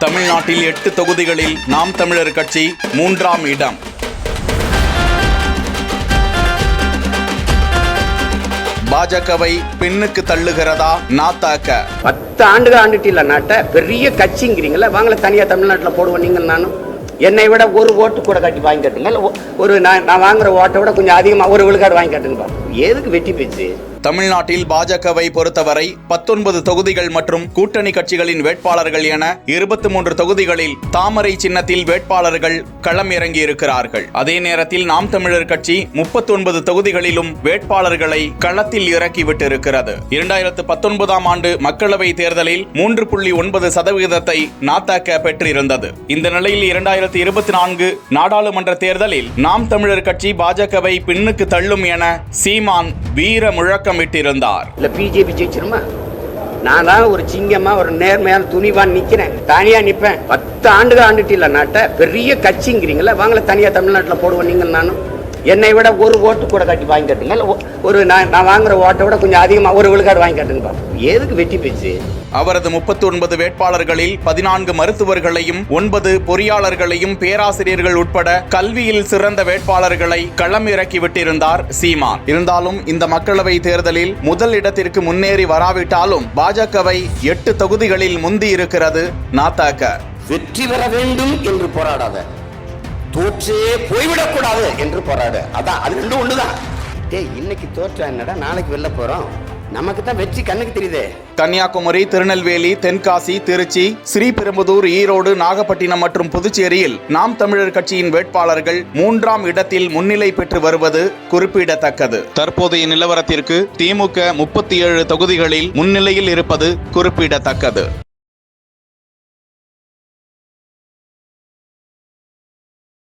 தமிழ்நாட்டில் 8 தொகுதிகளில் நாம் தமிழர் கட்சி 3ஆம் இடம். பாஜகவை பின்னுக்கு தள்ளுகிறதா நாத்தாக்க? 10 ஆண்டுகள் ஆண்டுட்டு இல்ல நாட்டை பெரிய கட்சிங்கிறீங்களா, வாங்கல தனியா தமிழ்நாட்டில் போடுவோம். நீங்கள் நானும் என்னை விட ஒரு ஓட்டு கூட கட்டி வாங்கி கட்டுங்க, ஒரு நான் வாங்குற ஓட்டை விட கொஞ்சம் அதிகமாக ஒரு விழுக்காடு வாங்கி கட்டுங்க. எதுக்கு வெட்டி பேச்சு? தமிழ்நாட்டில் பாஜகவை பொறுத்தவரை 19 தொகுதிகள் மற்றும் கூட்டணி கட்சிகளின் வேட்பாளர்கள் என 23 தொகுதிகளில் தாமரை சின்னத்தில் வேட்பாளர்கள் களம் இறங்கி இருக்கிறார்கள். அதே நேரத்தில் நாம் தமிழர் கட்சி 39 தொகுதிகளிலும் வேட்பாளர்களை களத்தில் இறக்கிவிட்டிருக்கிறது. 2019ஆம் ஆண்டு மக்களவை தேர்தலில் 3.9% நாத்தாக்க பெற்றிருந்தது. இந்த நிலையில் 2024 நாடாளுமன்ற தேர்தலில் நாம் தமிழர் கட்சி பாஜகவை பின்னுக்கு தள்ளும் என சீமான் வீர முழக்கம் விட்டிருந்தார். பிஜேபி ஜெயிச்சிருமா? நான் தான் ஒரு சிங்கமா ஒரு நேர்மையான துணிவான் நிக்கிறேன், தனியா நிப்பேன். 10 ஆண்டுகள் ஆண்டுட்டு இல்ல நாட்டை பெரிய கட்சிங்கிறீங்களா, வாங்கல தனியா தமிழ்நாட்டில் போடுவோம். நீங்கள் நானும் என்னை விட ஒரு ஓட்டு கூட கட்டி வாங்கி கட்டுங்க, ஒரு நான் வாங்குற ஓட்டை விட கொஞ்சம் அதிகமாக ஒரு விழுக்காடு வாங்கி கட்டுங்க. எதுக்கு வெட்டி பேச்சு? அவரது 39 வேட்பாளர்களில் 14 மருத்துவர்களையும் 9 பொறியாளர்களையும் பேராசிரியர்கள் உட்பட கல்வியில் சிறந்த வேட்பாளர்களை களம் இறக்கிவிட்டிருந்தார் சீமான். இருந்தாலும் இந்த மக்களவை தேர்தலில் முதல் இடத்திற்கு முன்னேறி வராவிட்டாலும் பாஜகவை 8 தொகுதிகளில் முந்தி இருக்கிறது நாத்தாக்க. வெற்றி பெற வேண்டும் என்று போராடாத, தோற்றே போய்விடக்கூடாது என்று போராடு. அதான் அது ரெண்டும் ஒண்ணுதான். இன்னைக்கு தோற்றா என்னடா, நாளைக்கு வெளில போறோம், நமக்கு தான் வெற்றி கண்ணுக்கு தெரியுது. கன்னியாகுமரி, திருநெல்வேலி, தென்காசி, திருச்சி, ஸ்ரீபெரும்புதூர், ஈரோடு, நாகப்பட்டினம் மற்றும் புதுச்சேரியில் நாம் தமிழர் கட்சியின் வேட்பாளர்கள் 3ஆம் இடத்தில் முன்னிலை பெற்று வருவது குறிப்பிடத்தக்கது. தற்போதைய நிலவரத்திற்கு திமுக 37 தொகுதிகளில் முன்னிலையில் இருப்பது குறிப்பிடத்தக்கது.